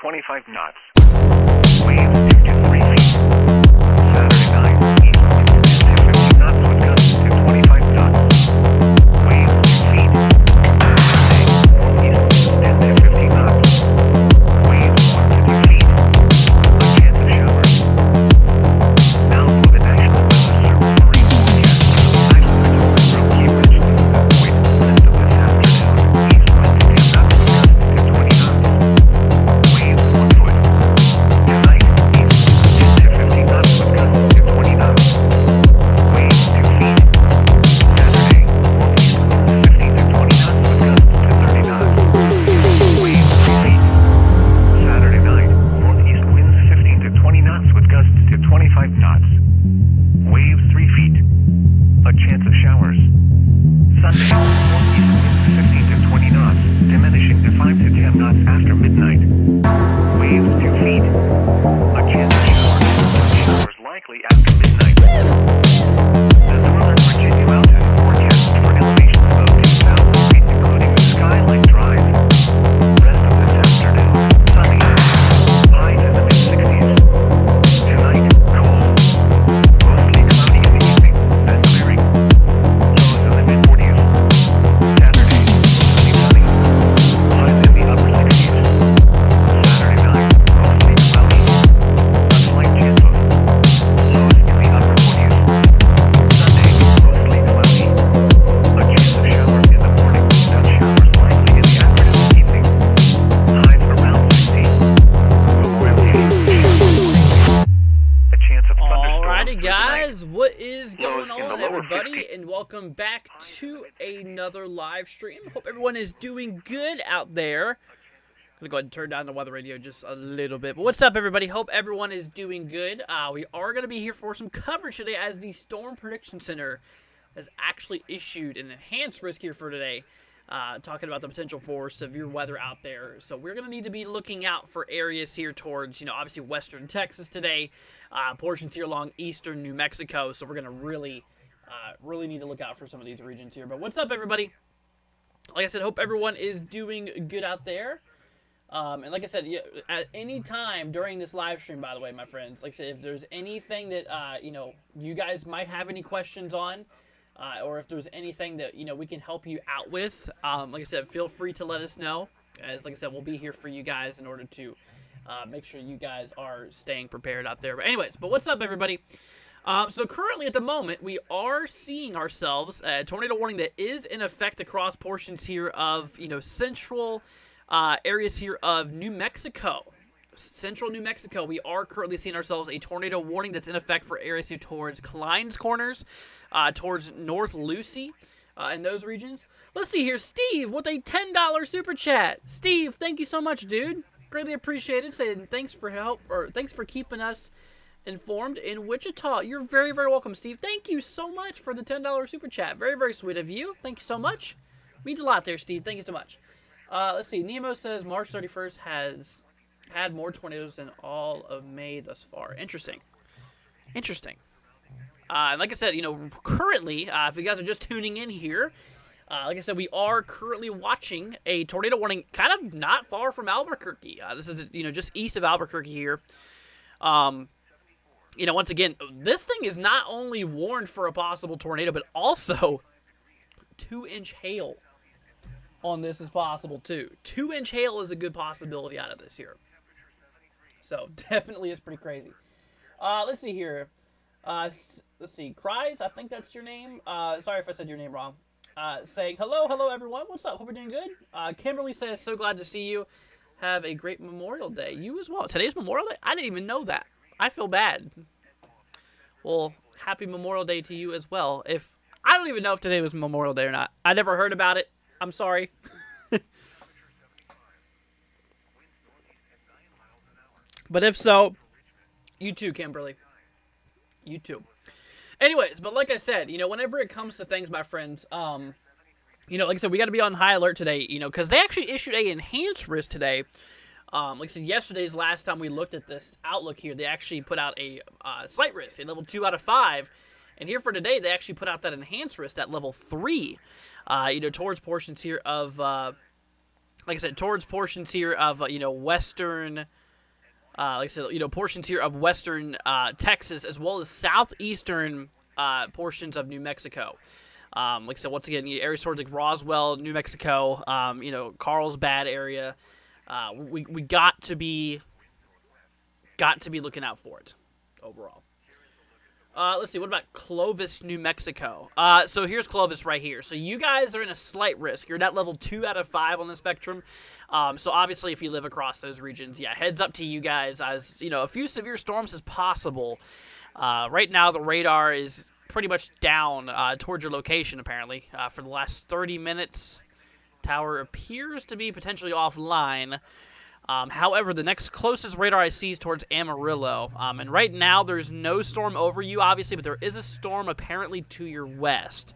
25 knots. Waves 2 to 3 feet. Saturday night, east winds 10 to 15 knots with gusts to 25 knots. Waves 2 feet. Sunday, northeast winds 10 to 15 knots. Waves 1 to 2 feet. A chance of showers. Now for the National Weather Service marine forecast. Islands from Key Ridge to the point west of this afternoon. East winds 10 knots with gusts to 20 knots. Waves 1 foot. Tonight, east winds 10 to 15 knots with gusts to 20 knots. Waves 2 feet. Saturday, northeast winds 15 to 20 knots with gusts to 30 knots. Waves 3 feet. Saturday night, northeast winds 15 to 20 knots with gusts to 25 knots. Waves 3 feet. A chance of showers. Sunday, northeast winds 15 to 20 knots, diminishing to 5 to 10 knots after midnight. Waves 2 feet. A chance of showers. Showers likely after midnight. The Northern Virginia Mountains forecast for elevations above 2,000 feet, including the Skyline Drive. Rest of this afternoon, sunny. Highs in the mid-60s. Tonight, cold. Mostly cloudy in the evening, then clearing. Lows in the mid-40s. Saturday, mostly sunny. Highs in the upper 60s. Saturday night, mostly cloudy. A slight chance of lows in the upper 40s. Sunday, mostly cloudy. A chance of showers in the morning, then showers likely in the afternoon and evening. Highs around 60. Memorial Day, showers. A chance of thunderstorms Alrighty, through the night. guys, what is going Lows in the on, lower everybody? 50s. And welcome back to another live stream. Hope everyone is doing good out there. Gonna go ahead and turn down the weather radio just a little bit. But what's up, everybody? Hope everyone is doing good. We are gonna be here for some coverage today, as the Storm Prediction Center has actually issued an enhanced risk here for today. Talking about the potential for severe weather out there. So we're going to need to be looking out for areas here towards, obviously western Texas today, portions here along eastern New Mexico. So we're going to really need to look out for some of these regions here. But what's up, everybody? Like I said, hope everyone is doing good out there. And like I said, at any time during this live stream, by the way, my friends, like I said, if there's anything that, you guys might have any questions on, or if there's anything that, we can help you out with, like I said, feel free to let us know. As like I said, we'll be here for you guys in order to make sure you guys are staying prepared out there. But anyways, what's up, everybody? So currently at the moment, we are seeing ourselves a tornado warning that is in effect across portions here of, central areas here of New Mexico. Central New Mexico, we are currently seeing ourselves a tornado warning that's in effect for areas here towards Klein's Corners, towards North Lucy, in those regions. Let's see here, Steve with a $10 super chat. Steve, thank you so much, dude. Greatly appreciated. Saying thanks for help, or thanks for keeping us informed in Wichita. You're very, very welcome, Steve. Thank you so much for the $10 super chat. Very, very sweet of you. Thank you so much. Means a lot there, Steve. Thank you so much. Let's see. Nemo says March 31st has had more tornadoes than all of May thus far. Interesting. And like I said, currently, if you guys are just tuning in here, like I said, we are currently watching a tornado warning kind of not far from Albuquerque. This is, just east of Albuquerque here. Once again, this thing is not only warned for a possible tornado, but also 2-inch hail on this is possible too. 2-inch hail is a good possibility out of this here. So definitely is pretty crazy. Let's see here. Let's see. Cries, I think that's your name. Sorry if I said your name wrong. Saying hello everyone. What's up? Hope you're doing good. Kimberly says, so glad to see you. Have a great Memorial Day. You as well. Today's Memorial Day? I didn't even know that. I feel bad. Well, happy Memorial Day to you as well. I don't even know if today was Memorial Day or not. I never heard about it. I'm sorry. But if so, you too, Kimberly. You too. Anyways, but like I said, whenever it comes to things, my friends, like I said, we got to be on high alert today, because they actually issued a enhanced risk today. Like I said, yesterday's last time we looked at this outlook here, they actually put out a slight risk, a level 2 out of 5. And here for today, they actually put out that enhanced risk at level 3, towards portions here of like I said, towards portions here of western, like I said, portions here of western Texas, as well as southeastern portions of New Mexico. Like I said, once again, areas towards like Roswell, New Mexico, Carlsbad area. We got to be looking out for it overall. Let's see. What about Clovis, New Mexico? So here's Clovis right here. So you guys are in a slight risk. You're at level 2 out of 5 on the spectrum. So obviously, if you live across those regions, yeah, heads up to you guys. As a few severe storms is possible. Right now, the radar is pretty much down towards your location. Apparently, for the last 30 minutes, tower appears to be potentially offline. However, the next closest radar I see is towards Amarillo. And right now, there's no storm over you, obviously, but there is a storm apparently to your west.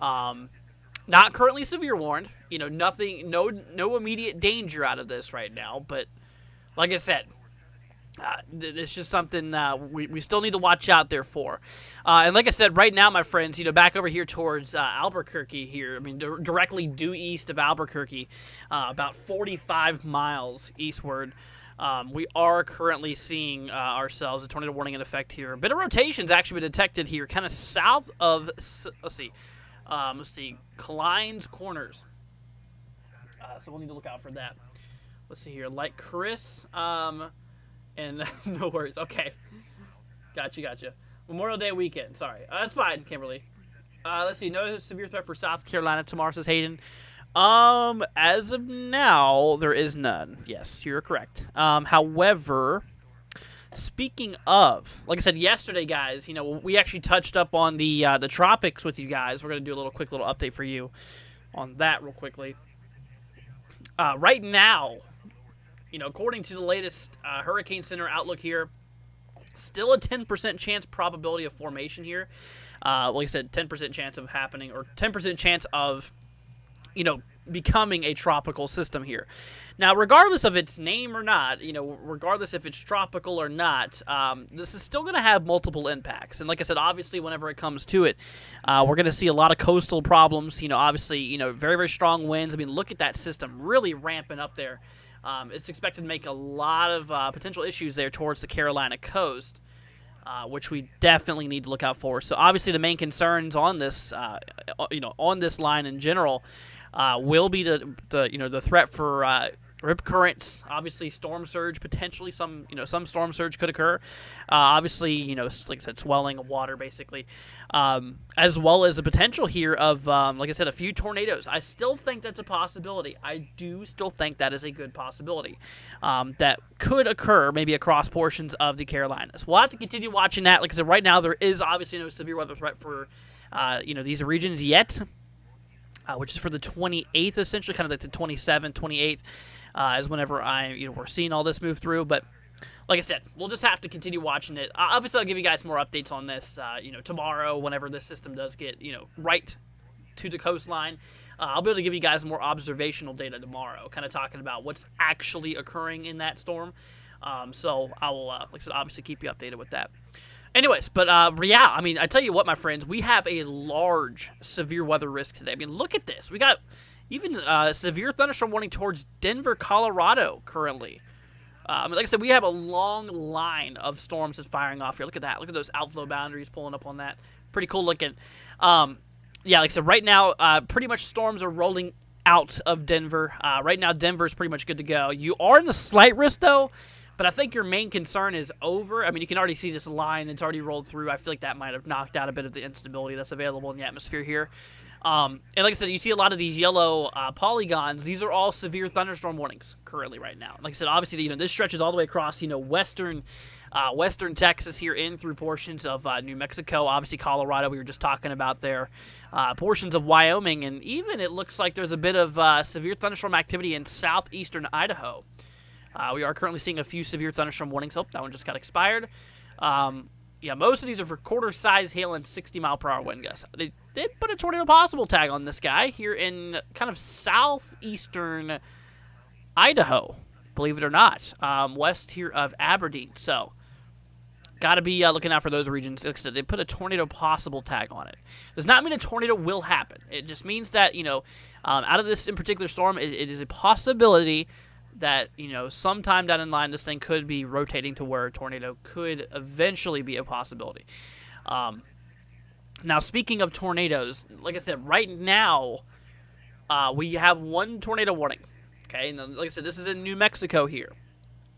Not currently severe warned. Nothing, no immediate danger out of this right now. But like I said, it's just something we still need to watch out there for. And like I said, right now, my friends, back over here towards Albuquerque here, I mean, directly due east of Albuquerque, about 45 miles eastward, we are currently seeing ourselves a tornado warning in effect here. A bit of rotation's actually been detected here, kind of south of, let's see, Klein's Corners. So we'll need to look out for that. Let's see here, like Chris, and no worries. Okay. Gotcha. Memorial Day weekend. Sorry. That's fine, Kimberly. Let's see. No severe threat for South Carolina tomorrow, says Hayden. As of now, there is none. Yes, you're correct. However, speaking of, like I said yesterday, guys, we actually touched up on the tropics with you guys. We're going to do a quick little update for you on that real quickly. Right now, according to the latest Hurricane Center outlook here, still a 10% chance probability of formation here. Like I said, 10% chance of happening, or 10% chance of, becoming a tropical system here. Now, regardless of its name or not, regardless if it's tropical or not, this is still going to have multiple impacts. And like I said, obviously, whenever it comes to it, we're going to see a lot of coastal problems. Obviously, very, very strong winds. I mean, look at that system really ramping up there. It's expected to make a lot of potential issues there towards the Carolina coast, which we definitely need to look out for. So obviously the main concerns on this, on this line in general, will be the threat for rip currents, obviously storm surge, potentially some storm surge could occur. Obviously, like I said, swelling of water basically, as well as the potential here of, like I said, a few tornadoes. I still think that's a possibility. I do still think that is a good possibility that could occur maybe across portions of the Carolinas. We'll have to continue watching that. Like I said, right now there is obviously no severe weather threat for, these regions yet, which is for the 28th, essentially, kind of like the 27th, 28th. Is whenever we're seeing all this move through. But like I said, we'll just have to continue watching it. Obviously, I'll give you guys more updates on this, tomorrow, whenever this system does get, right to the coastline. I'll be able to give you guys more observational data tomorrow, kind of talking about what's actually occurring in that storm. So I will, like I said, obviously keep you updated with that. Anyways, but yeah, I mean, I tell you what, my friends, we have a large severe weather risk today. I mean, look at this. We got even severe thunderstorm warning towards Denver, Colorado currently. Like I said, we have a long line of storms that's firing off here. Look at that. Look at those outflow boundaries pulling up on that. Pretty cool looking. Yeah, like I said, right now, pretty much storms are rolling out of Denver. Right now, Denver is pretty much good to go. You are in the slight risk, though, but I think your main concern is over. I mean, you can already see this line that's already rolled through. I feel like that might have knocked out a bit of the instability that's available in the atmosphere here. And like I said, you see a lot of these yellow polygons. These are all severe thunderstorm warnings currently right now. Like I said, obviously, this stretches all the way across, western Texas here in through portions of New Mexico. Obviously, Colorado, we were just talking about there. Portions of Wyoming, and even it looks like there's a bit of severe thunderstorm activity in southeastern Idaho. We are currently seeing a few severe thunderstorm warnings. Oh, that one just got expired. Yeah, most of these are for quarter-size hail and 60-mile-per-hour wind gusts. They did put a tornado possible tag on this guy here in kind of southeastern Idaho, believe it or not, west here of Aberdeen. So, Got to be looking out for those regions. Like I said, they put a tornado possible tag on it. Does not mean a tornado will happen. It just means that, out of this in particular storm, it is a possibility that, sometime down the line, this thing could be rotating to where a tornado could eventually be a possibility. Now, speaking of tornadoes, like I said, right now, we have one tornado warning. Okay, and like I said, this is in New Mexico here.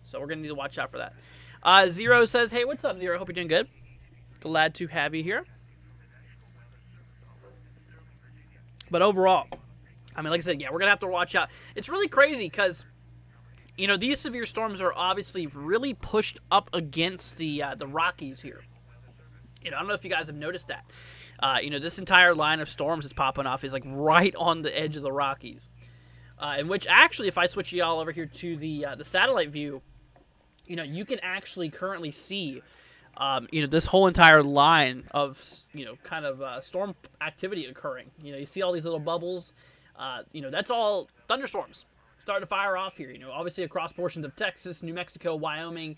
So we're going to need to watch out for that. Zero says, hey, what's up, Zero? Hope you're doing good. Glad to have you here. But overall, I mean, like I said, yeah, we're going to have to watch out. It's really crazy because, these severe storms are obviously really pushed up against the Rockies here. I don't know if you guys have noticed that. This entire line of storms that's popping off is like right on the edge of the Rockies. In which actually, if I switch y'all over here to the satellite view, you can actually currently see, this whole entire line of, kind of storm activity occurring. You see all these little bubbles. That's all thunderstorms starting to fire off here. Obviously across portions of Texas, New Mexico, Wyoming,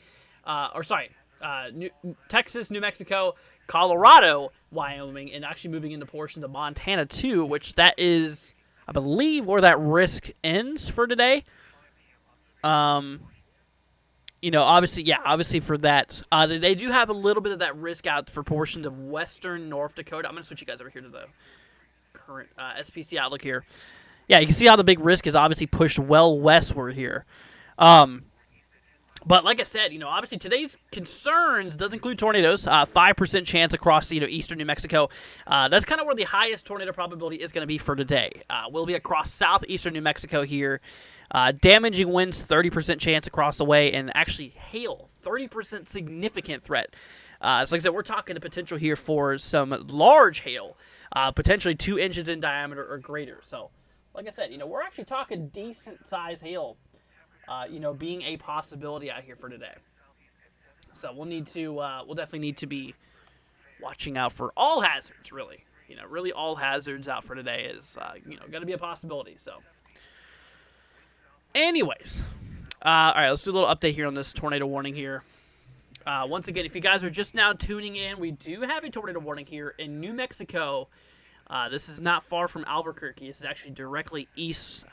Texas, New Mexico, Colorado, Wyoming, and actually moving into portions of Montana too, which that is, I believe, where that risk ends for today. Obviously for that, they do have a little bit of that risk out for portions of western North Dakota. I'm going to switch you guys over here to the current SPC outlook here. Yeah, you can see how the big risk is obviously pushed well westward here. But like I said, obviously today's concerns does include tornadoes. 5% chance across, eastern New Mexico. That's kind of where the highest tornado probability is going to be for today. Will be across southeastern New Mexico here. Damaging winds, 30% chance across the way, and actually hail, 30% significant threat. So like I said, we're talking the potential here for some large hail, potentially 2 inches in diameter or greater. So, like I said, we're actually talking decent size hail, being a possibility out here for today. So we'll definitely need to be watching out for all hazards, really. Really all hazards out for today is, going to be a possibility. So. Anyways, all right, let's do a little update here on this tornado warning here. Once again, if you guys are just now tuning in, we do have a tornado warning here in New Mexico. This is not far from Albuquerque. This is actually directly east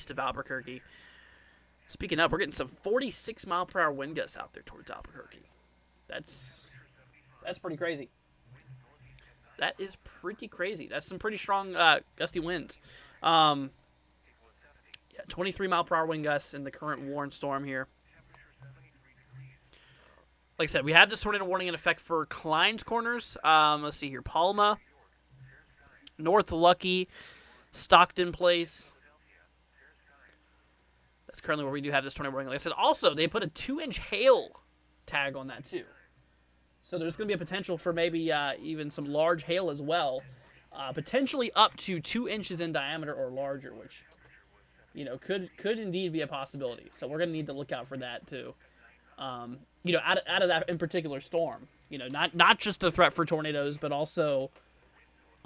of Albuquerque. Speaking of, we're getting some 46-mile-per-hour wind gusts out there towards Albuquerque. That's pretty crazy. That is pretty crazy. That's some pretty strong gusty winds. 23-mile-per-hour wind gusts in the current Warren storm here. Like I said, we have this tornado warning in effect for Klein's Corners. Let's see here. Palma, North Lucky, Stockton Place. That's currently where we do have this tornado warning. Like I said, also, they put a 2-inch hail tag on that too. So there's going to be a potential for maybe even some large hail as well. Potentially up to 2 inches in diameter or larger, which, could indeed be a possibility. So we're going to need to look out for that too. Out of that in particular storm, not just the threat for tornadoes, but also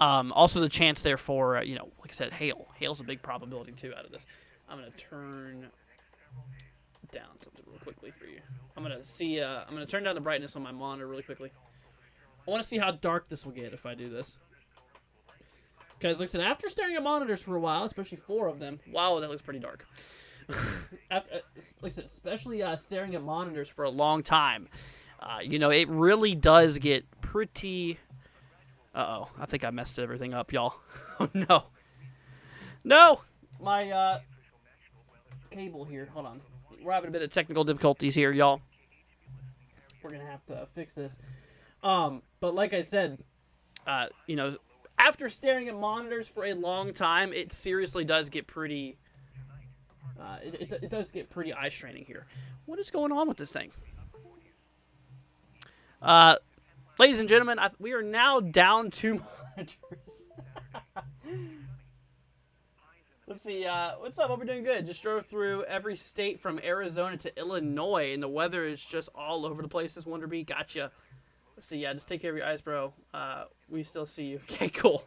the chance there for, like I said, hail. Hail's a big probability too out of this. I'm going to turn down something real quickly for you. I'm going to turn down the brightness on my monitor really quickly. I want to see how dark this will get if I do this. Because, like I said, after staring at monitors for a while, especially 4 of them, wow, that looks pretty dark. Like I said, especially staring at monitors for a long time, it really does get pretty... Uh-oh, I think I messed everything up, y'all. Oh, no. No! My cable here, hold on. We're having a bit of technical difficulties here, y'all. We're going to have to fix this. But like I said, after staring at monitors for a long time, it seriously does get pretty... It does get pretty eye-straining here. What is going on with this thing? Ladies and gentlemen, we are now down 2 monitors. Let's see. What's up? Hope you're doing good. Just drove through every state from Arizona to Illinois, and the weather is just all over the place this Wonder Bee. Gotcha. Let's see. Yeah, just take care of your eyes, bro. We still see you. Okay, cool.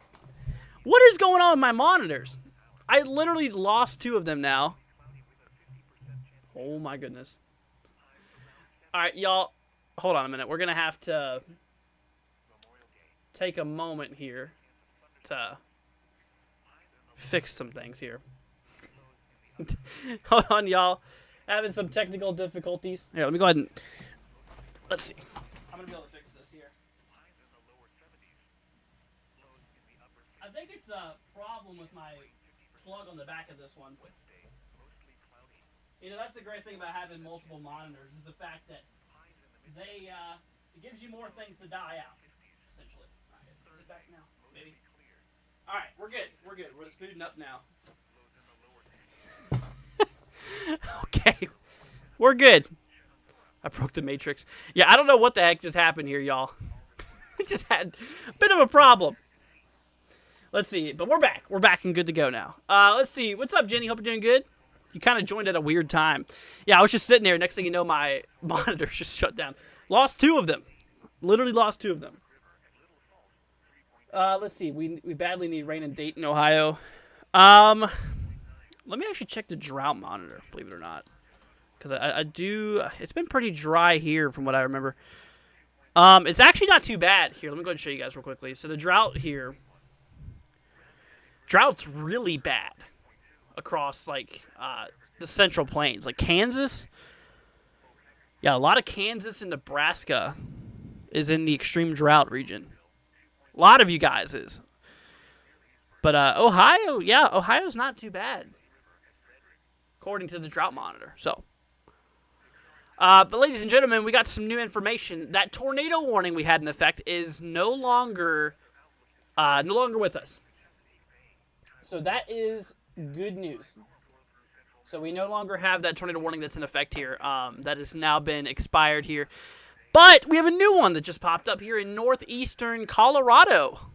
What is going on with my monitors? I literally lost 2 of them now. Oh, my goodness. All right, y'all. hold on a minute. We're gonna have to take a moment here to fix some things here. Hold on, y'all. Having some technical difficulties. Here, let me go ahead and let's see. I'm gonna be able to fix this here. I think it's a problem with my plug on the back of this one. You know, that's the great thing about having multiple monitors is the fact that they it gives you more things to die out, essentially. All right, fix it back now, baby. All right, we're good. We're good. We're booting up now. Okay, we're good. I broke the matrix. Yeah, I don't know what the heck just happened here, y'all. We just had a bit of a problem. Let's see, but we're back. We're back and good to go now. Let's see. What's up, Jenny? Hope you're doing good. You kind of joined at a weird time. Yeah, I was just sitting there. Next thing you know, my monitor just shut down. Lost 2 of them. Literally lost 2 of them. Let's see. We badly need rain in Dayton, Ohio. Let me actually check the drought monitor, believe it or not. Because I do... It's been pretty dry here from what I remember. It's actually not too bad. Here, let me go ahead and show you guys real quickly. So the drought here... Drought's really bad across, like, the Central Plains. Like, Kansas... Yeah, a lot of Kansas and Nebraska is in the extreme drought region. A lot of you guys is. But Ohio, yeah, Ohio's not too bad, according to the drought monitor. So, but ladies and gentlemen, we got some new information. That tornado warning we had in effect is no longer with us. So that is good news. So we no longer have that tornado warning that's in effect here. That has now been expired here. But we have a new one that just popped up here in northeastern Colorado.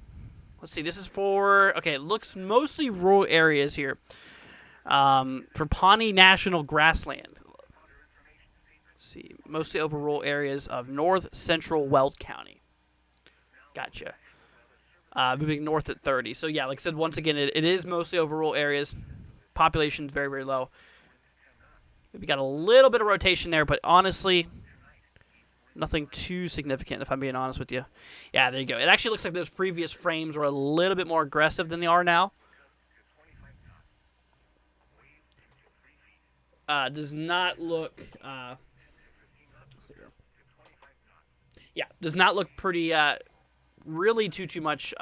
Let's see. This is for, okay, it looks mostly rural areas here. For Pawnee National Grassland. Let's see. Mostly over rural areas of north central Weld County. Gotcha. Moving north at 30. So yeah, like I said, once again, it is mostly over rural areas. Population's very, very low. We got a little bit of rotation there, but honestly, nothing too significant, if I'm being honest with you. Yeah, there you go. It actually looks like those previous frames were a little bit more aggressive than they are now. Does not look... let's see here. Yeah, does not look pretty... really too much...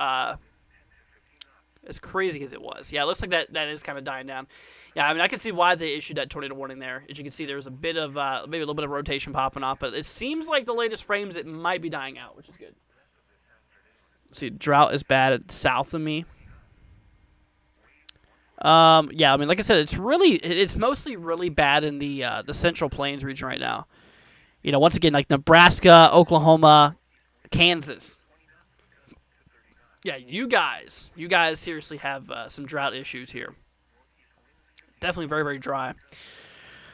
as crazy as it was. Yeah, it looks like that is kind of dying down. Yeah, I mean, I can see why they issued that tornado warning there. As you can see, there's a bit of, maybe a little bit of rotation popping off, but it seems like the latest frames, it might be dying out, which is good. See, drought is bad south of me. Yeah, I mean, like I said, it's mostly really bad in the Central Plains region right now. You know, once again, like Nebraska, Oklahoma, Kansas. Yeah, you guys seriously have some drought issues here. Definitely very, very dry.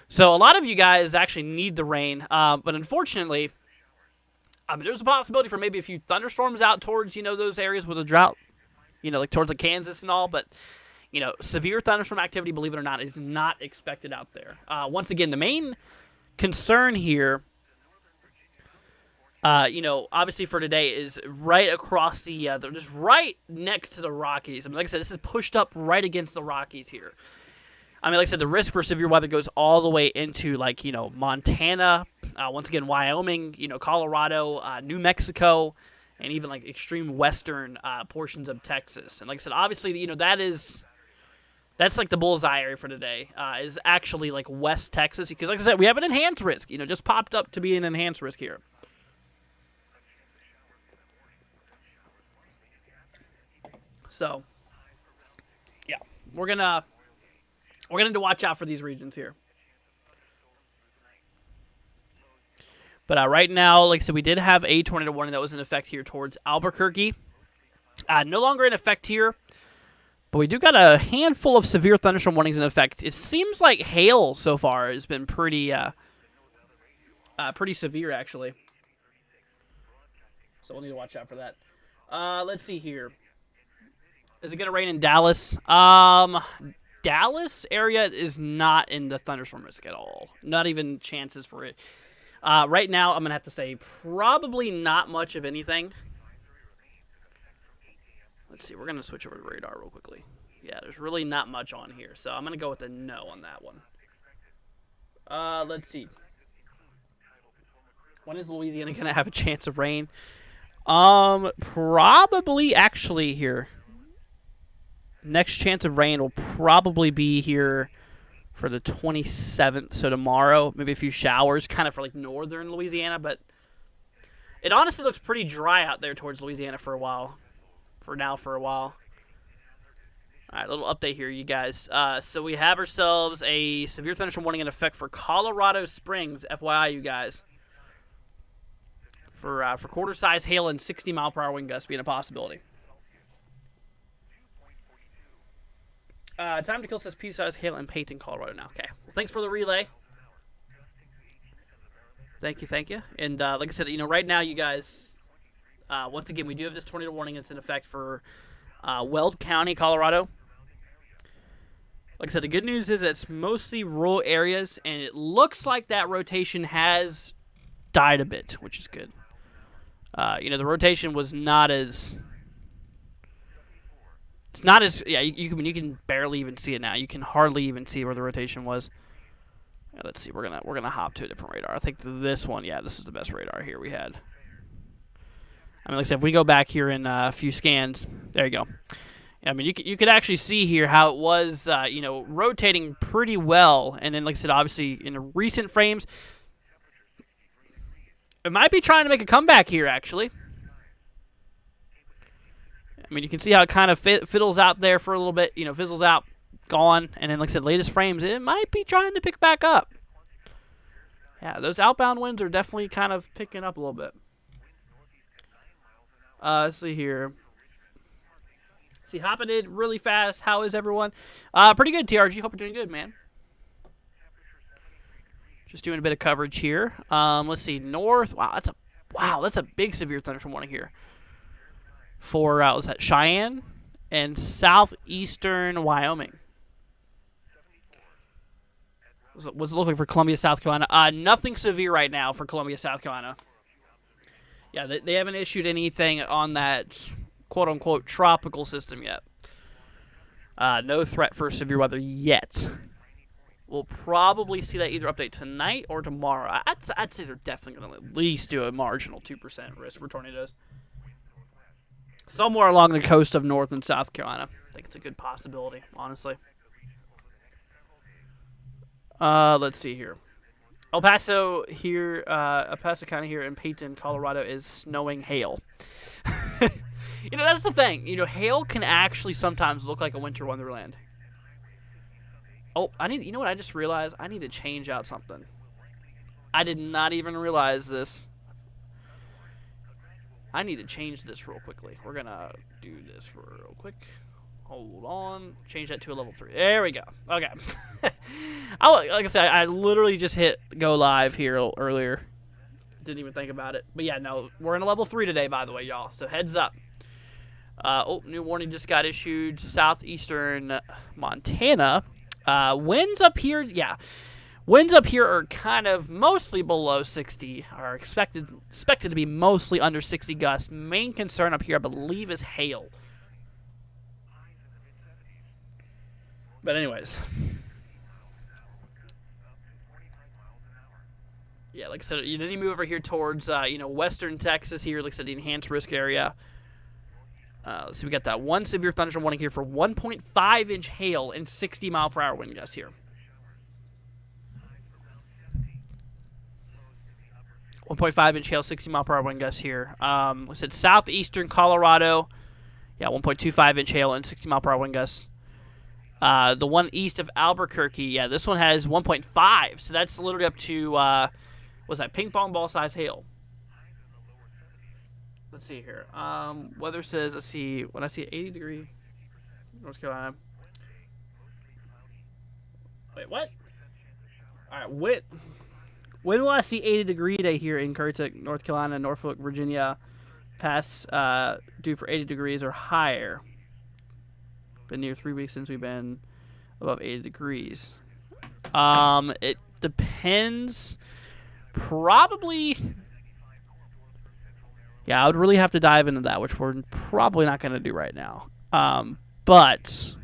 So a lot of you guys actually need the rain, but unfortunately, I mean, there's a possibility for maybe a few thunderstorms out towards, you know, those areas with a drought, you know, like towards like Kansas and all, but, you know, severe thunderstorm activity, believe it or not, is not expected out there. Once again, the main concern here, you know, obviously for today is right across the, just right next to the Rockies. I mean, like I said, this is pushed up right against the Rockies here. I mean, like I said, the risk for severe weather goes all the way into, like, you know, Montana, once again, Wyoming, you know, Colorado, New Mexico, and even, like, extreme western portions of Texas. And like I said, obviously, you know, that's, like, the bullseye area for today, is actually, like, West Texas. Because, like I said, we have an enhanced risk, you know, just popped up to be an enhanced risk here. So, yeah, we're gonna have to watch out for these regions here. But right now, like I said, we did have a tornado warning that was in effect here towards Albuquerque. No longer in effect here, but we do got a handful of severe thunderstorm warnings in effect. It seems like hail so far has been pretty severe, actually. So we'll need to watch out for that. Let's see here. Is it going to rain in Dallas? Dallas area is not in the thunderstorm risk at all. Not even chances for it. Right now, I'm going to have to say probably not much of anything. Let's see. We're going to switch over to radar real quickly. Yeah, there's really not much on here, so I'm going to go with a no on that one. Let's see. When is Louisiana going to have a chance of rain? Probably actually here. Next chance of rain will probably be here for the 27th, so tomorrow. Maybe a few showers, kind of for like northern Louisiana, but it honestly looks pretty dry out there towards Louisiana for a while. For a while. All right, little update here, you guys. So we have ourselves a severe thunderstorm warning in effect for Colorado Springs, FYI, you guys. For quarter-size hail and 60-mile-per-hour wind gusts being a possibility. Time to kill says pea-size hail and Peyton, Colorado now. Okay. Well, thanks for the relay. Thank you. And like I said, right now, you guys, once again, we do have this tornado warning that's in effect for Weld County, Colorado. Like I said, the good news is it's mostly rural areas, and it looks like that rotation has died a bit, which is good. The rotation was not as... It's not as... Yeah, you can barely even see it now. You can hardly even see where the rotation was. Yeah, let's see. We're gonna hop to a different radar. I think this one, yeah, this is the best radar here we had. I mean, like I said, if we go back here in a few scans, there you go. I mean, you could actually see here how it was, rotating pretty well. And then, like I said, obviously in recent frames, it might be trying to make a comeback here, actually. I mean, you can see how it kind of fiddles out there for a little bit, fizzles out, gone. And then, like I said, latest frames, it might be trying to pick back up. Yeah, those outbound winds are definitely kind of picking up a little bit. Let's see here. See, hopping in really fast. How is everyone? Pretty good, TRG. Hope you're doing good, man. Just doing a bit of coverage here. Let's see, north. Wow, that's a big severe thunderstorm warning here. For was that Cheyenne and southeastern Wyoming. Was it looking for Columbia, South Carolina? Nothing severe right now for Columbia, South Carolina. Yeah, they haven't issued anything on that quote-unquote tropical system yet. No threat for severe weather yet. We'll probably see that either update tonight or tomorrow. I'd say they're definitely going to at least do a marginal 2% risk for tornadoes. Somewhere along the coast of North and South Carolina. I think it's a good possibility, honestly. Let's see here. El Paso County here in Peyton, Colorado is snowing hail. That's the thing. Hail can actually sometimes look like a winter wonderland. Oh, you know what I just realized? I need to change out something. I did not even realize this. I need to change this real quickly. We're going to do this real quick. Hold on. Change that to a level 3. There we go. Okay. Like I said, I literally just hit go live here earlier. Didn't even think about it. But yeah, no, we're in a level 3 today, by the way, y'all. So heads up. New warning just got issued. Southeastern Montana. Winds up here, yeah. Winds up here are kind of mostly below 60, are expected to be mostly under 60 gusts. Main concern up here, I believe, is hail. But anyways. Yeah, like I said, then you move over here towards, western Texas here, like I said, the enhanced risk area. So we got that one severe thunderstorm warning here for 1.5-inch hail and 60-mile-per-hour wind gusts here. 1.5-inch hail, 60-mile-per-hour wind gusts here. We said southeastern Colorado. Yeah, 1.25-inch hail and 60-mile-per-hour wind gusts. The one east of Albuquerque, yeah, this one has 1.5. So that's literally up to, what's that, ping pong ball size hail. Let's see here. Weather says, let's see, when I see 80 degree North Carolina. Wait, what? All right, when will I see 80 degree day here in Currituck, North Carolina, Norfolk, Virginia, pass due for 80 degrees or higher? Been near 3 weeks since we've been above 80 degrees. It depends. probably... Yeah, I would really have to dive into that, which we're probably not going to do right now. But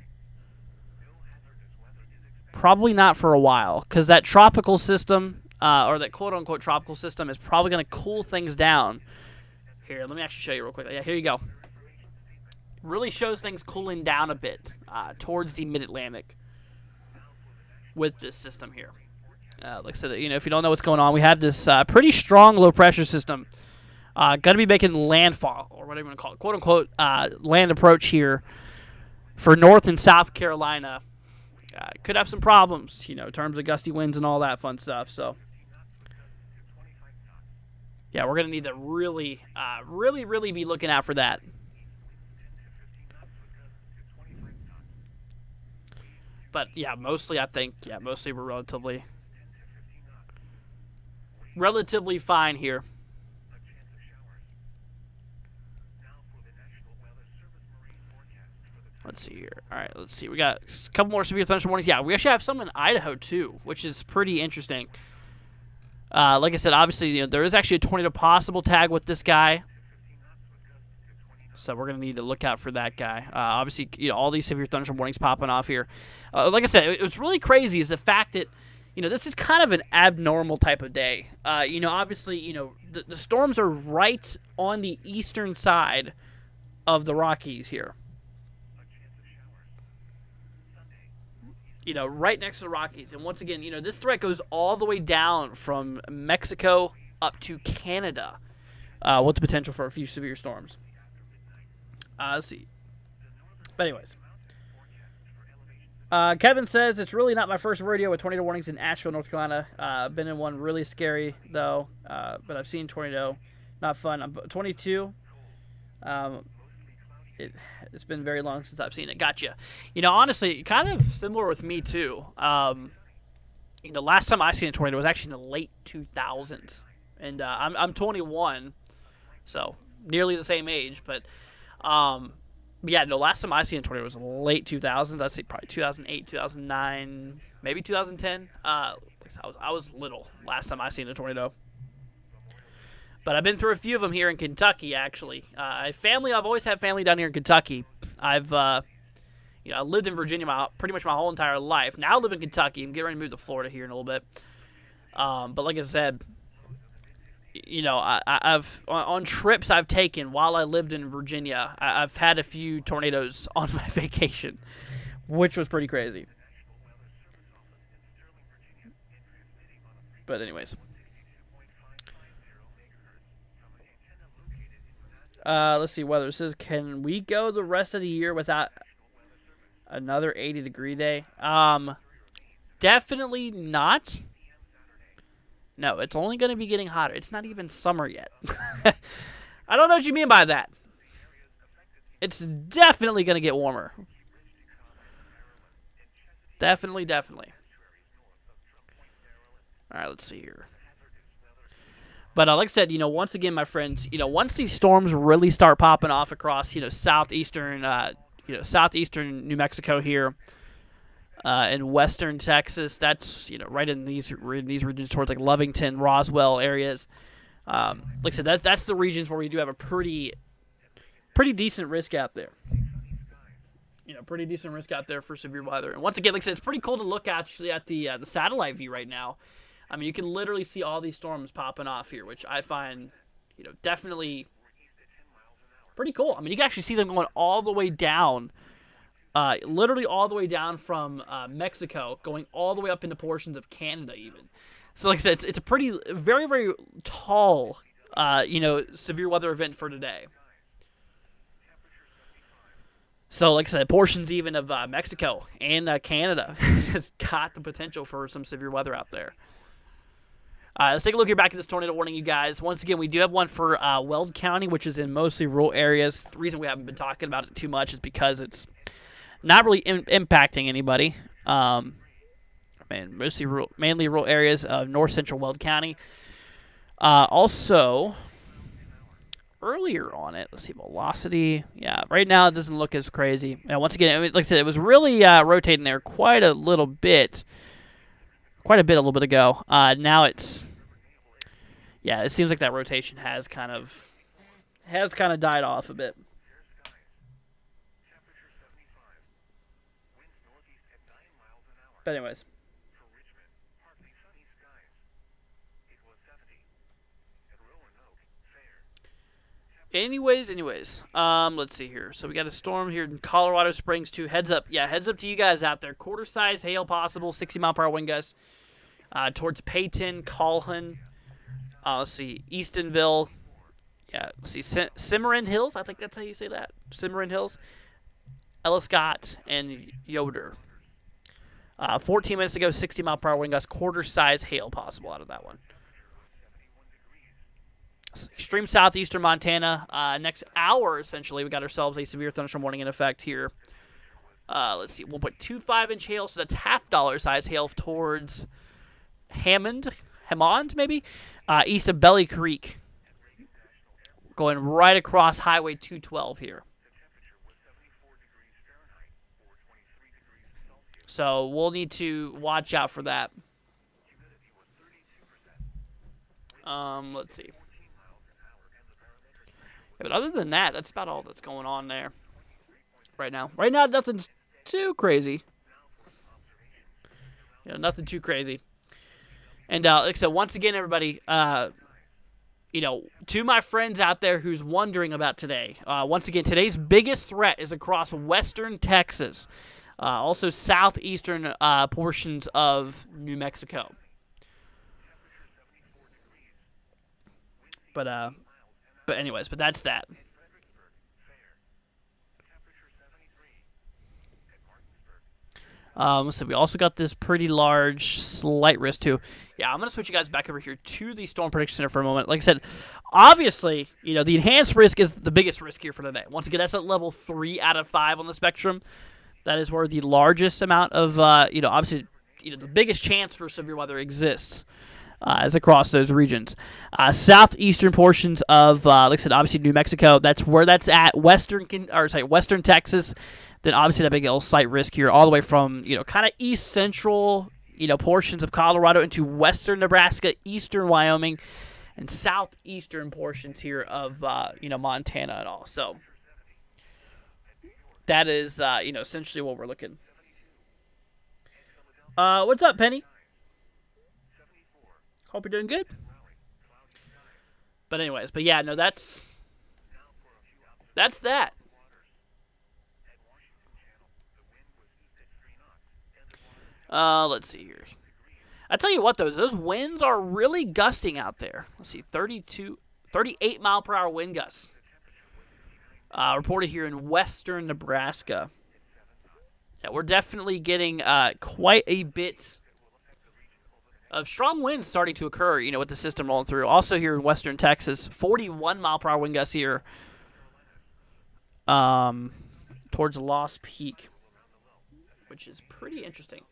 probably not for a while, because that tropical system, or that quote-unquote tropical system, is probably going to cool things down. Here, let me actually show you real quick. Yeah, here you go. Really shows things cooling down a bit towards the mid-Atlantic with this system here. Like I said, if you don't know what's going on, we have this pretty strong low-pressure system going to be making landfall, or whatever you want to call it, quote-unquote land approach here for North and South Carolina. Could have some problems, in terms of gusty winds and all that fun stuff. So, yeah, we're going to need to really be looking out for that. But, yeah, mostly we're relatively fine here. Let's see here. All right, let's see. We got a couple more severe thunderstorm warnings. Yeah, we actually have some in Idaho, too, which is pretty interesting. Like I said, obviously, there is actually a tornado possible tag with this guy. So we're going to need to look out for that guy. Obviously, all these severe thunderstorm warnings popping off here. Like I said, what's really crazy is the fact that, this is kind of an abnormal type of day. Obviously, the storms are right on the eastern side of the Rockies here. Right next to the Rockies. And once again, this threat goes all the way down from Mexico up to Canada with the potential for a few severe storms. Let's see. But anyways. Kevin says, it's really not my first rodeo with tornado warnings in Asheville, North Carolina. I've been in one really scary, though. But I've seen tornado. Not fun. I'm 22. It's been very long since I've seen it. Gotcha. Honestly, kind of similar with me, too. Last time I seen a tornado was actually in the late 2000s. And I'm 21, so nearly the same age. But, last time I seen a tornado was late 2000s. I'd say probably 2008, 2009, maybe 2010. I was little last time I seen a tornado. But I've been through a few of them here in Kentucky, actually. I've always had family down here in Kentucky. I've lived in Virginia pretty much my whole entire life. Now I live in Kentucky. I'm getting ready to move to Florida here in a little bit. But like I said, I've on trips I've taken while I lived in Virginia, I've had a few tornadoes on my vacation, which was pretty crazy. But anyways. Let's see weather. It says, can we go the rest of the year without another 80-degree day? Definitely not. No, it's only going to be getting hotter. It's not even summer yet. I don't know what you mean by that. It's definitely going to get warmer. Definitely. All right, let's see here. But like I said, once again, my friends, once these storms really start popping off across, southeastern New Mexico here, and western Texas, that's right in these regions towards like Lovington, Roswell areas. Like I said, that's the regions where we do have a pretty decent risk out there. Pretty decent risk out there for severe weather. And once again, like I said, it's pretty cool to look actually at the satellite view right now. I mean, you can literally see all these storms popping off here, which I find, definitely pretty cool. I mean, you can actually see them going all the way down, literally all the way down from Mexico, going all the way up into portions of Canada even. So, like I said, it's a very, very tall, severe weather event for today. So, like I said, portions even of Mexico and Canada has got the potential for some severe weather out there. Let's take a look here back at this tornado warning, you guys. Once again, we do have one for Weld County, which is in mostly rural areas. The reason we haven't been talking about it too much is because it's not really impacting anybody. Mainly rural areas of north central Weld County. Also, earlier on it, let's see, velocity. Yeah, right now it doesn't look as crazy. Once again, like I said, it was really rotating there quite a little bit. A little bit ago. Now it's yeah, it seems like that rotation has kind of died off a bit. But anyways. Anyways, let's see here. So we got a storm here in Colorado Springs too. Heads up, yeah, heads up to you guys out there. Quarter size hail possible, 60-mile-per-hour wind gusts towards Peyton, Calhoun. Let's see, Eastonville. Yeah, let's see, Cimarron Hills. I think that's how you say that. Cimarron Hills, Elliscott, and Yoder. 14 minutes ago, 60-mile-per-hour wind gusts, quarter size hail possible out of that one. Extreme southeastern Montana. Next hour, essentially, we got ourselves a severe thunderstorm warning in effect here. Let's see, 1.25-inch hail, so that's half-dollar size hail towards Hammond, maybe? East of Belly Creek. Going right across Highway 212 here. So we'll need to watch out for that. Let's see. But other than that, that's about all that's going on there right now. Right now, nothing's too crazy. Nothing too crazy. And like I said, once again, everybody, to my friends out there who's wondering about today, once again, today's biggest threat is across western Texas, also southeastern portions of New Mexico. But anyways, that's that. So we also got this pretty large slight risk too. Yeah, I'm gonna switch you guys back over here to the Storm Prediction Center for a moment. Like I said, obviously, the enhanced risk is the biggest risk here for today. Once again, that's at level 3 out of 5 on the spectrum. That is where the largest amount of, obviously, the biggest chance for severe weather exists. Is across those regions. Southeastern portions of, like I said, obviously New Mexico. That's where that's at. Western Texas. Then obviously that big old slight risk here, all the way from kind of east central, portions of Colorado into western Nebraska, eastern Wyoming, and southeastern portions here of Montana and all. So that is essentially what we're looking. What's up, Penny? Hope you're doing good. But anyways, yeah, no, that's that. Let's see here. I tell you what, though, those winds are really gusting out there. Let's see, 38 mile per hour wind gusts. Reported here in western Nebraska. Yeah, we're definitely getting quite a bit of strong winds starting to occur, with the system rolling through. Also here in western Texas, 41 mile per hour wind gusts here towards Lost Peak, which is pretty interesting.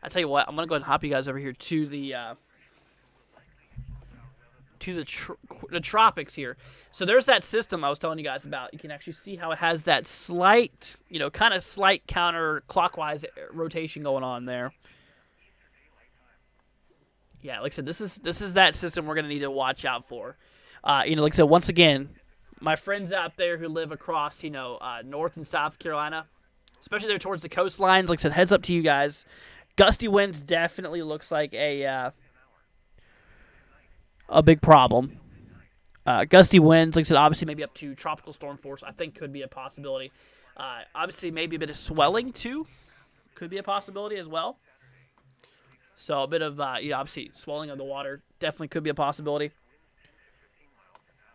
I tell you what, I'm going to go ahead and hop you guys over here to the tropics here. So there's that system I was telling you guys about. You can actually see how it has that slight, kind of slight counterclockwise rotation going on there. Yeah, like I said, this is that system we're going to need to watch out for. Like I said, once again, my friends out there who live across, North and South Carolina, especially there towards the coastlines, like I said, heads up to you guys. Gusty winds definitely looks like a big problem. Gusty winds, like I said, obviously maybe up to tropical storm force, I think could be a possibility. Obviously maybe a bit of swelling too could be a possibility as well. So a bit of, obviously swelling of the water definitely could be a possibility.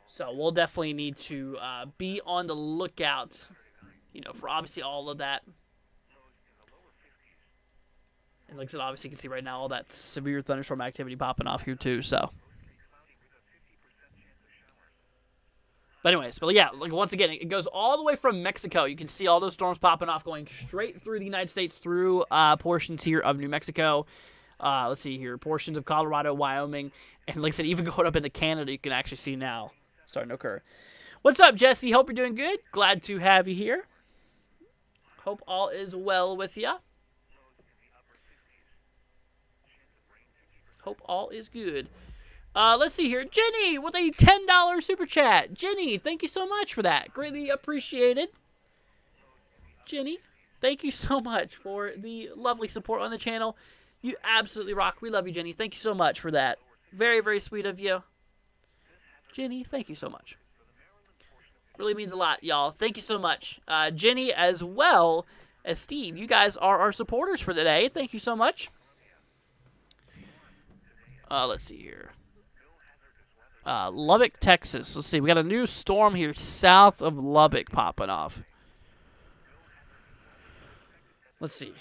So we'll definitely need to be on the lookout, for obviously all of that. And like I said, obviously you can see right now all that severe thunderstorm activity popping off here too, so. But anyways, yeah, like once again, it goes all the way from Mexico. You can see all those storms popping off going straight through the United States, through portions here of New Mexico. Let's see here, portions of Colorado, Wyoming, and like I said, even going up into Canada, you can actually see now starting to occur. What's up, Jesse? Hope you're doing good. Glad to have you here. Hope all is well with you. Hope all is good. Let's see here. Jenny with a $10 super chat. Jenny, thank you so much for that. Greatly appreciated. Jenny, thank you so much for the lovely support on the channel. You absolutely rock. We love you, Jenny. Thank you so much for that. Very, very sweet of you. Jenny, thank you so much. Really means a lot, y'all. Thank you so much. Jenny, as well as Steve, you guys are our supporters for today. Thank you so much. Let's see here. Lubbock, Texas. Let's see. We got a new storm here south of Lubbock popping off. Let's see.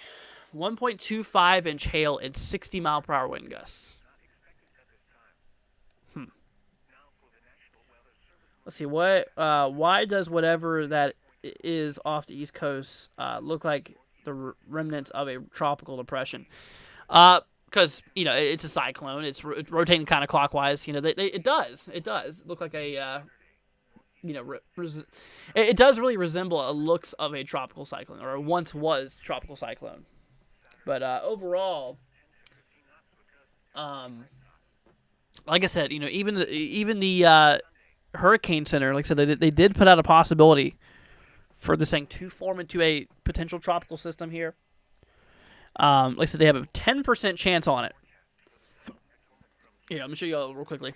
1.25 inch hail and 60 mile per hour wind gusts. Let's see. Why does whatever that is off the East Coast look like the remnants of a tropical depression? Because, you know, it's a cyclone. It's rotating kind of clockwise. You know, it does look like a, you know, it does really resemble a looks of a tropical cyclone, or once was tropical cyclone. But overall, like I said, you know, even the Hurricane Center, like I said, they did put out a possibility for this thing to form into a potential tropical system here. Like I said, they have a 10% chance on it. Yeah, I'm gonna show you all real quickly.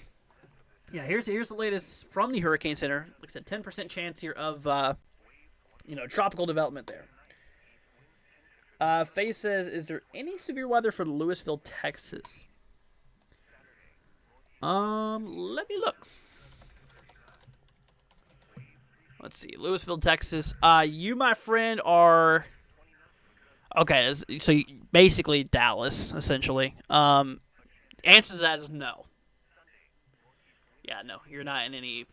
Yeah, here's the latest from the Hurricane Center. Like I said, 10% chance here of you know, tropical development there. Faye says, is there any severe weather for Lewisville, Texas? Let me look. Let's see, Lewisville, Texas. You, my friend, are okay. So basically Dallas, essentially. Answer to that is no. Yeah, no, you're not in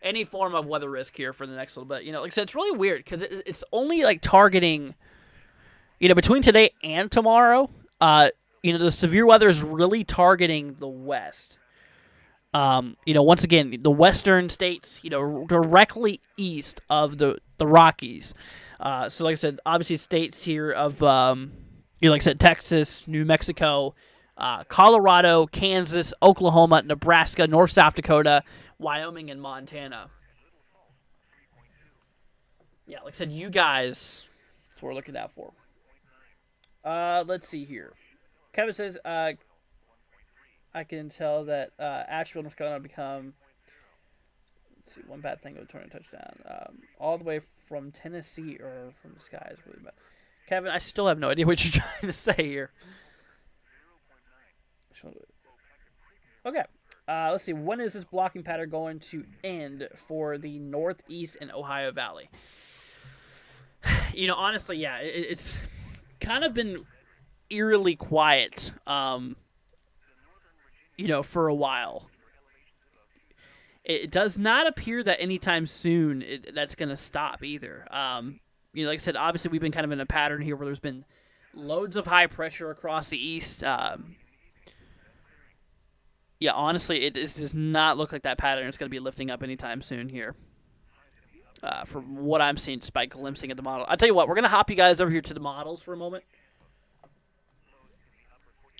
any form of weather risk here for the next little bit. You know, like I said, it's really weird because it's only like targeting, you know, between today and tomorrow. You know, the severe weather is really targeting the west. You know, once again, the western states, you know, directly east of the Rockies. So, like I said, obviously states here of, you know, like I said, Texas, New Mexico, Colorado, Kansas, Oklahoma, Nebraska, North South Dakota, Wyoming, and Montana. Yeah, like I said, you guys, that's what we're looking out for. Let's see here. Kevin says, I can tell that Asheville, North Carolina will become, let's see, one bad thing would turn a touchdown. All the way from Tennessee or from the sky is really bad. Kevin, I still have no idea what you're trying to say here. Okay. Let's see. When is this blocking pattern going to end for the Northeast and Ohio Valley? You know, honestly, yeah, it's kind of been eerily quiet, you know, for a while. It does not appear that anytime soon that's going to stop either. You know, like I said, obviously we've been kind of in a pattern here where there's been loads of high pressure across the east. Yeah, honestly, it does not look like that pattern is going to be lifting up anytime soon here. From what I'm seeing, just by glimpsing at the model. I'll tell you what, we're going to hop you guys over here to the models for a moment.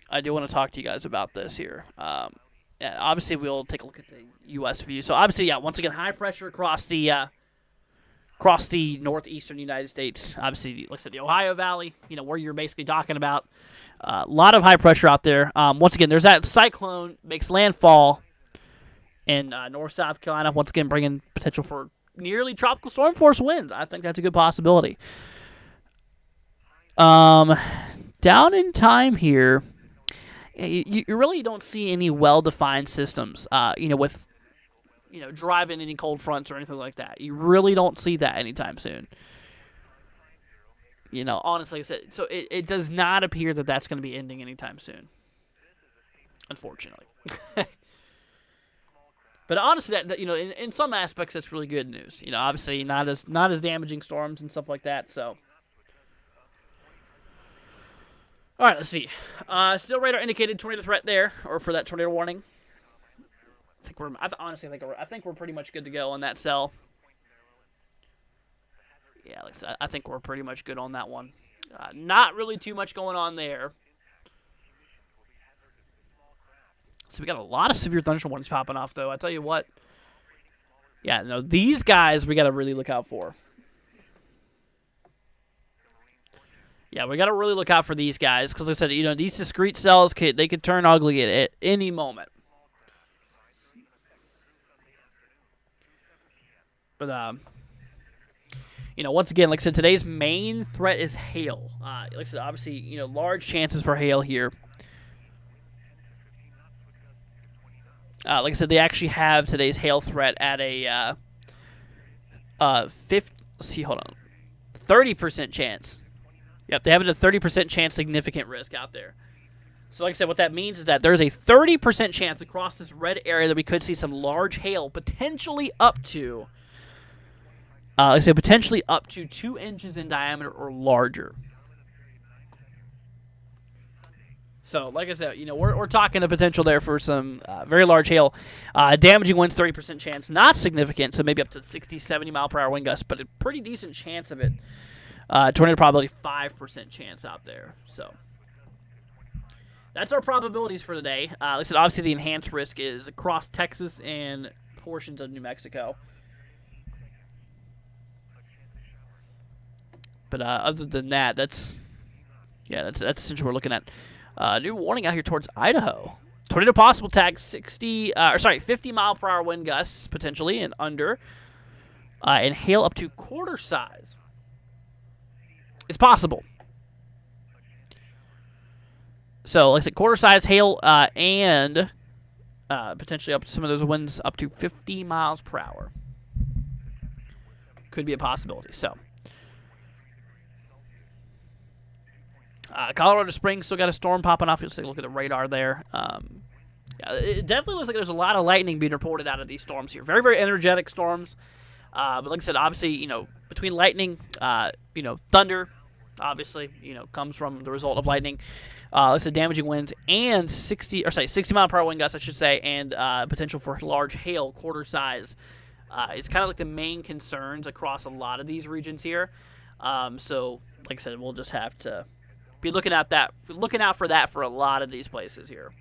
I do want to talk to you guys about this here. Yeah, obviously, we'll take a look at the U.S. view. So, obviously, yeah, once again, high pressure across the northeastern United States. Obviously, like I said, the Ohio Valley, you know, where you're basically talking about. A lot of high pressure out there. Once again, there's that cyclone, makes landfall in North South Carolina. Once again, bringing potential for nearly tropical storm force winds. I think that's a good possibility. Down in time here, you really don't see any well-defined systems, you know, with, you know, driving any cold fronts or anything like that. You really don't see that anytime soon. You know, honestly, like I said, so it does not appear that that's going to be ending anytime soon. Unfortunately. But honestly, that you know, in some aspects, that's really good news. You know, obviously not as damaging storms and stuff like that. So, all right, let's see. Still radar indicated tornado threat there, or for that tornado warning. I think we're pretty much good to go on that cell. Yeah, like I said, I think we're pretty much good on that one. Not really too much going on there. So we got a lot of severe thunderstorm warnings popping off, though. I tell you what. Yeah, no, these guys we got to really look out for. Yeah, we got to really look out for these guys because, like I said, you know, these discrete cells, they could turn ugly at any moment. But, you know, once again, like I said, today's main threat is hail. Like I said, obviously, you know, large chances for hail here. Like I said, they actually have today's hail threat at a 30% chance. Yep, they have it a 30% chance, significant risk out there. So like I said, what that means is that there's a 30% chance across this red area that we could see some large hail, potentially up to, like I said, potentially up to 2 inches in diameter or larger. So, like I said, you know, we're talking the potential there for some very large hail. Damaging winds, 30% chance. Not significant, so maybe up to 60, 70 mile per hour wind gusts, but a pretty decent chance of it. Tornado probability, 5% chance out there. So, that's our probabilities for today. Like I said, obviously the enhanced risk is across Texas and portions of New Mexico. But other than that, that's essentially what we're looking at. New warning out here towards Idaho. Tornado possible tag 50 mile per hour wind gusts potentially and under, and hail up to quarter size. It's possible. So, like I said, quarter size hail and potentially up to some of those winds up to 50 miles per hour. Could be a possibility. So. Colorado Springs still got a storm popping off. Let's take a look at the radar there. Yeah, it definitely looks like there's a lot of lightning being reported out of these storms here. Very, very energetic storms. But like I said, obviously, you know, between lightning, you know, thunder, obviously, you know, comes from the result of lightning. Like I said, damaging winds and 60 mile per hour wind gusts, I should say, and potential for large hail, quarter size. It's kind of like the main concerns across a lot of these regions here. So, like I said, we'll just have to be looking out for that for a lot of these places here.